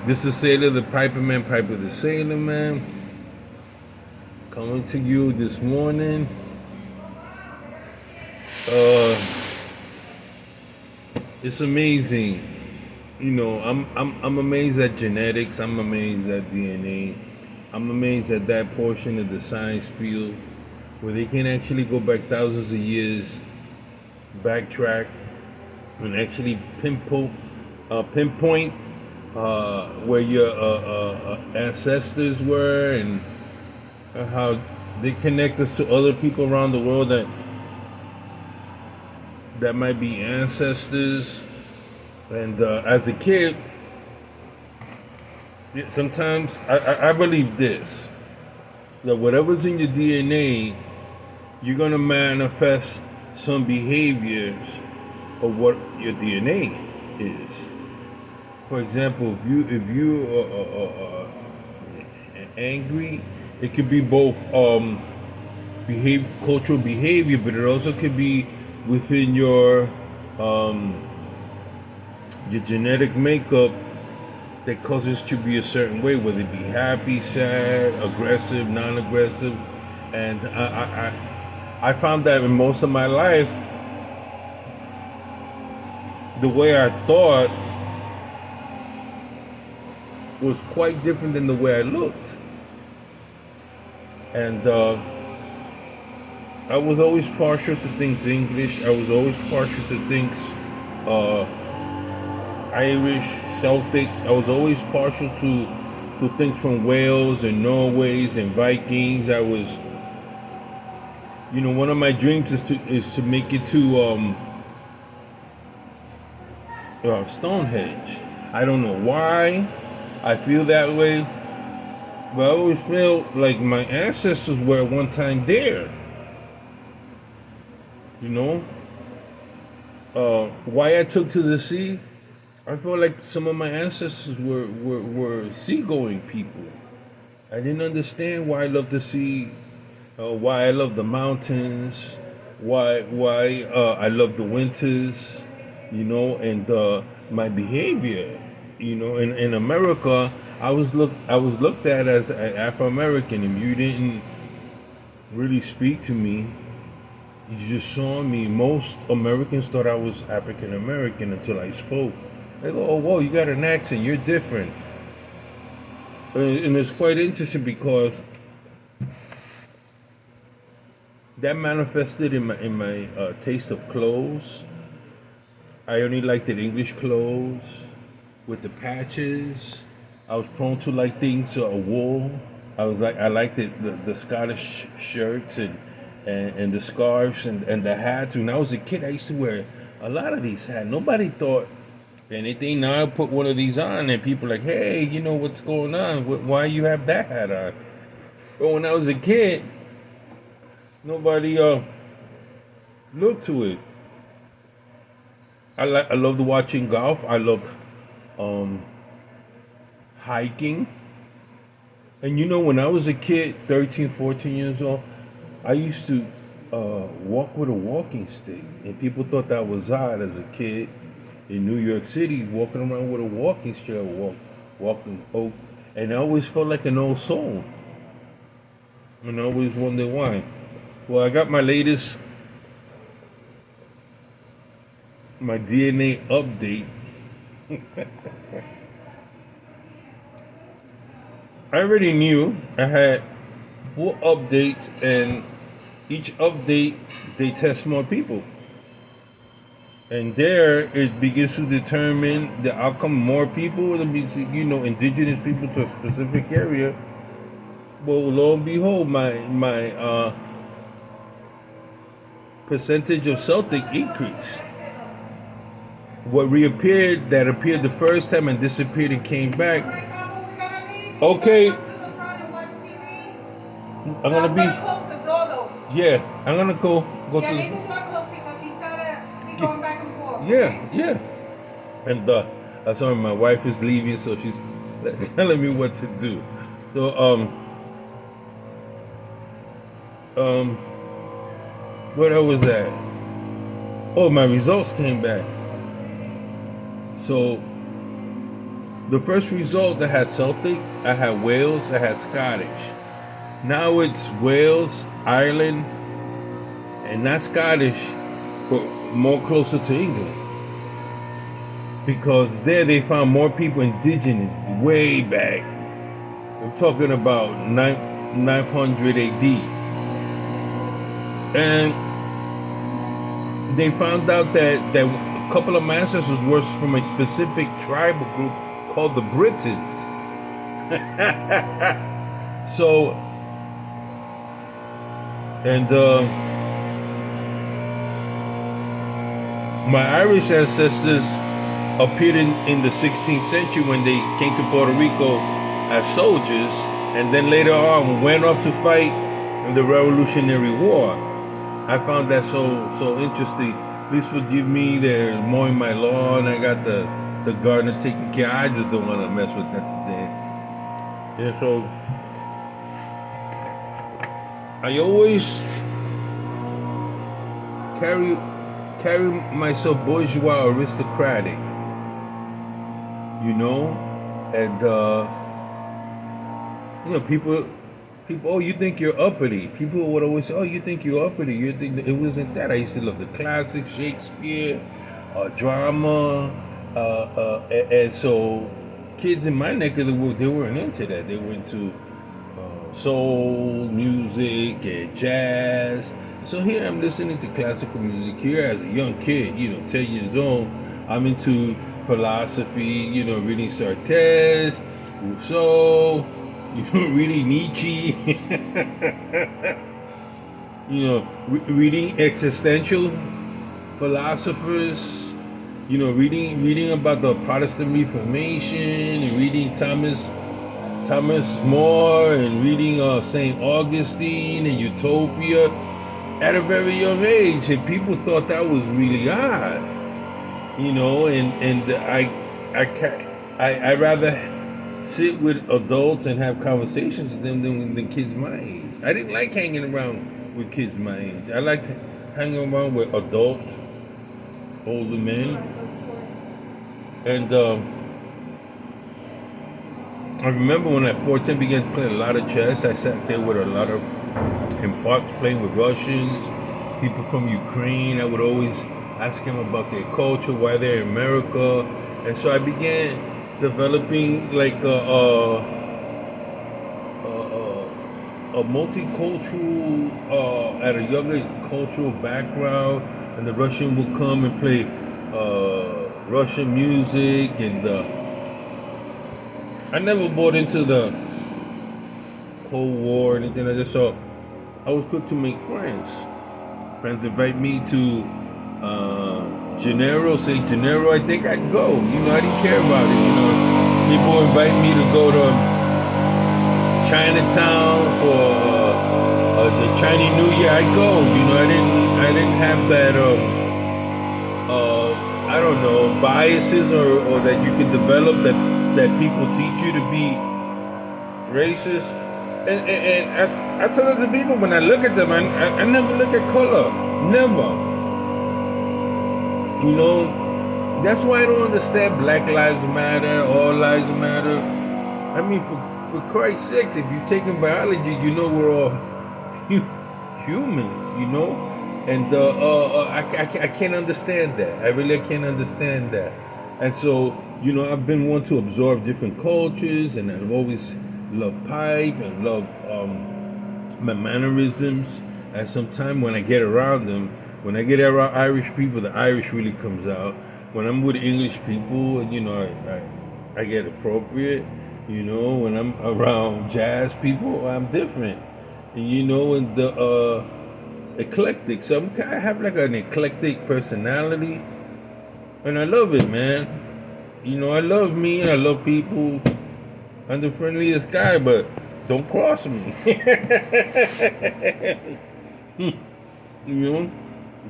This is Sailor the Piper Man, Piper the Sailor Man, coming to you this morning. Uh, it's amazing. I'm amazed at genetics. I'm amazed at DNA. I'm amazed at that portion of the science field where they can actually go back thousands of years, backtrack, and actually pinpoint where your ancestors were and how they connect us to other people around the world that might be ancestors. And as a kid, sometimes I believe this, that whatever's in your DNA, you're gonna manifest some behaviors of what your DNA is. For example, if you are angry, it could be both cultural behavior, but it also could be within um, your genetic makeup that causes you to be a certain way, whether it be happy, sad, aggressive, non-aggressive. And I found that in most of my life, the way I thought was quite different than the way I looked. And I was always partial to things English. I was always partial to things uh, Irish, Celtic. I was always partial to things from Wales and Norways and Vikings. One of my dreams is to make it to Stonehenge. I don't know why I feel that way, but I always feel like my ancestors were at one time there. You know, why I took to the sea. I feel like some of my ancestors were seagoing people. I didn't understand why I love the sea, why I love the mountains, why I love the winters, and my behavior. In America, I was looked at as an Afro American. If you didn't really speak to me, you just saw me. Most Americans thought I was African American until I spoke. They go, "Oh, whoa, you got an accent. You're different." And it's quite interesting because that manifested in my taste of clothes. I only liked the English clothes with the patches. I was prone to like things wool. I liked the Scottish shirts and the scarves and the hats. When I was a kid, I used to wear a lot of these hats. Nobody thought anything. Now I put one of these on, and people are like, "Hey, what's going on? Why you have that hat on?" But when I was a kid, nobody looked to it. I loved watching golf. I loved um, hiking. And when I was a kid, 13, 14 years old, I used to walk with a walking stick. And people thought that was odd as a kid in New York City, walking around with a walking stick, walking oak. And I always felt like an old soul. And I always wondered why. Well, I got my DNA update. I already knew I had 4 updates, and each update they test more people, and there it begins to determine the outcome. More people, indigenous people to a specific area. Well, lo and behold, my percentage of Celtic increased. What reappeared that appeared the first time and disappeared and came back. Okay, I'm gonna be. Close the door though. Yeah, I'm gonna go to. Leave the door closed because he's gotta be going back and forth. Yeah, yeah. And sorry, my wife is leaving, so she's telling me what to do. So what else was that? Oh, my results came back. So The first result I had Celtic, I had Wales, I had Scottish. Now it's Wales, Ireland, and not Scottish, but more closer to England. Because there they found more people indigenous way back. I'm talking about 900 AD. And they found out that a couple of my ancestors were from a specific tribal group called the Britons. So, and my Irish ancestors appeared in the 16th century when they came to Puerto Rico as soldiers, and then later on went up to fight in the Revolutionary War. I found that so interesting. Please forgive me, they're mowing my lawn. I got the gardener taking care. I just don't want to mess with that today. Yeah, so I always carry myself bourgeois, aristocratic, and people, oh, you think you're uppity. People would always say, oh, you think you're uppity. You think it wasn't that. I used to love the classics, Shakespeare, drama, and so kids in my neck of the woods, they weren't into that. They were into soul music and jazz. So here I'm listening to classical music. Here as a young kid, 10 years old, I'm into philosophy, reading Sartre, Rousseau, reading Nietzsche, reading existential philosophers, reading about the Protestant Reformation, and reading Thomas More, and reading St. Augustine and Utopia at a very young age, and people thought that was really odd, and I rather sit with adults and have conversations with them than kids my age. I didn't like hanging around with kids my age. I liked hanging around with adults, older men, and I remember when at 14 began to play a lot of chess. I sat there with a lot of in parks playing with Russians, people from Ukraine. I would always ask them about their culture, why they're in America, and so I began developing like a multicultural, at a younger cultural background, and the Russian would come and play Russian music, and I never bought into the Cold War or anything. I just thought I was quick to make friends. Friends invite me to St. Gennaro, I think I'd go. I didn't care about it. People invite me to go to Chinatown for the Chinese New Year. I'd go. I didn't have that I don't know, biases or that you can develop that people teach you to be racist. And I tell other people, when I look at them, I never look at color. Never. That's why I don't understand Black Lives Matter, All Lives Matter. I mean, for Christ's sakes, if you're taking biology, we're all humans, And I can't understand that. I really can't understand that. And so, I've been one to absorb different cultures, and I've always loved pipe and loved my mannerisms. And sometimes when I get around them, when I get around Irish people, the Irish really comes out. When I'm with English people, I get appropriate. When I'm around jazz people, I'm different. And the eclectic. So I have like an eclectic personality, and I love it, man. I love me and I love people. I'm the friendliest guy, but don't cross me.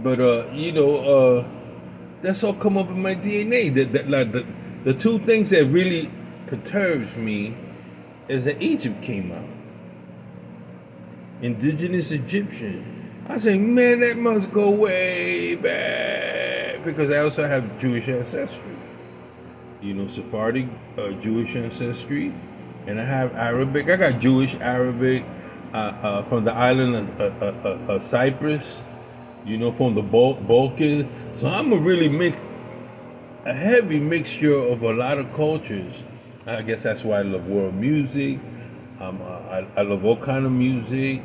But that's all come up in my DNA. The two things that really perturbs me is that Egypt came out. Indigenous Egyptian. I say, man, that must go way back, because I also have Jewish ancestry. Sephardic, Jewish ancestry, and I have Arabic. I got Jewish, Arabic, from the island of Cyprus, from the Balkans. So I'm a really a heavy mixture of a lot of cultures. I guess that's why I love world music. I love all kind of music.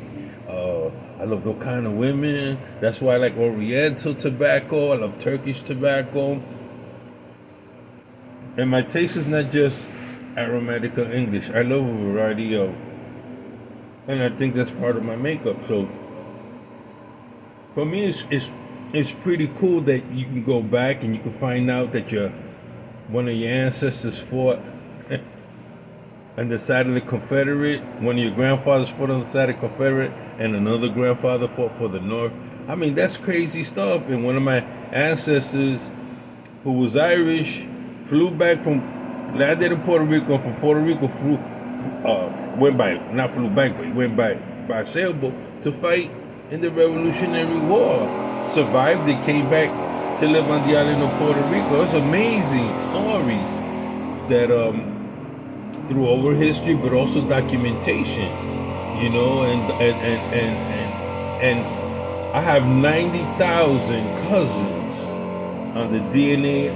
I love all kind of women. That's why I like Oriental tobacco. I love Turkish tobacco. And my taste is not just aromatic or English. I love a variety of, and I think that's part of my makeup. So for me, it's pretty cool that you can go back and you can find out that one of your ancestors fought on the side of the Confederate. One of your grandfathers fought on the side of the Confederate, and another grandfather fought for the North. I mean, that's crazy stuff. And one of my ancestors, who was Irish, flew back landed in Puerto Rico. From Puerto Rico, not flew back, but went by sailboat to fight in the Revolutionary War. Survived it, came back to live on the island of Puerto Rico. It's amazing stories that through oral history, but also documentation, and I have 90,000 cousins on the DNA,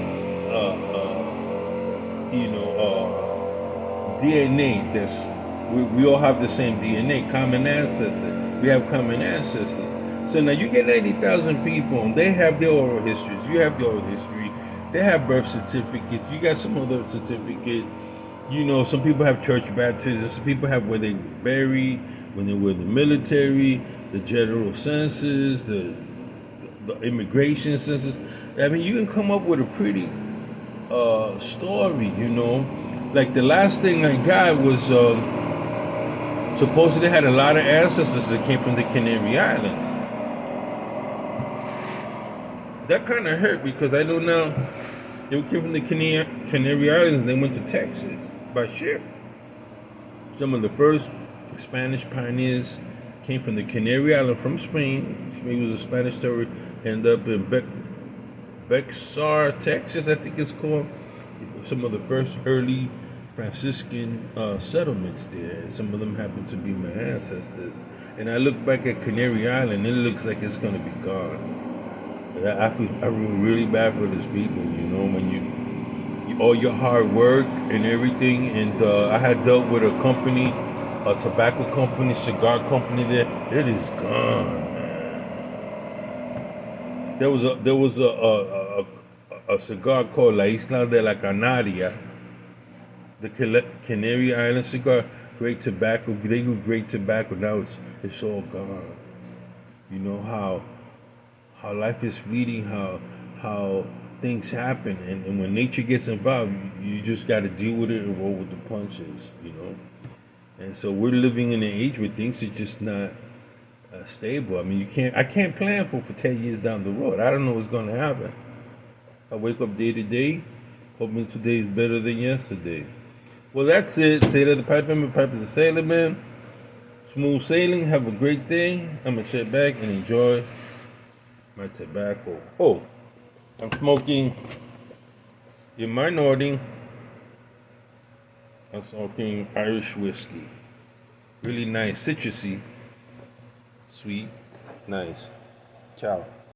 DNA. We all have the same DNA, common ancestors. We have common ancestors. So now you get 90,000 people, and they have their oral histories. You have the oral history. They have birth certificates. You got some other certificate. Some people have church baptism. Some people have where they were buried, when they were in the military, the general census, the immigration census. I mean, you can come up with a pretty story. Like the last thing I got was supposedly had a lot of ancestors that came from the Canary Islands. That kind of hurt because I know now they came from the Canary Islands and they went to Texas by ship. Some of the first Spanish pioneers came from the Canary Island from Spain. Spain was a Spanish territory. Ended up in Bexar, Texas, I think it's called. Some of the first early Franciscan settlements there. Some of them happen to be my ancestors. And I look back at Canary Island, it looks like it's going to be gone. I feel really bad for these people, when all your hard work and everything. And I had dealt with a company, a tobacco company, cigar company there. It is gone, man. There was a cigar called La Isla de la Canaria, the Canary Island cigar. Great tobacco. They do great tobacco. Now it's all gone. How life is fleeting, how things happen, and when nature gets involved, you just got to deal with it and roll with the punches. And so we're living in an age where things are just not stable. I mean, I can't plan for 10 years down the road. I don't know what's going to happen. I wake up day to day, hoping today is better than yesterday. Well, that's it. Sailor the Piperman, Piper the Sailorman. Smooth sailing. Have a great day. I'm going to sit back and enjoy my tobacco. Oh, I'm smoking in minority. I'm smoking Irish whiskey. Really nice, citrusy, sweet, nice. Ciao.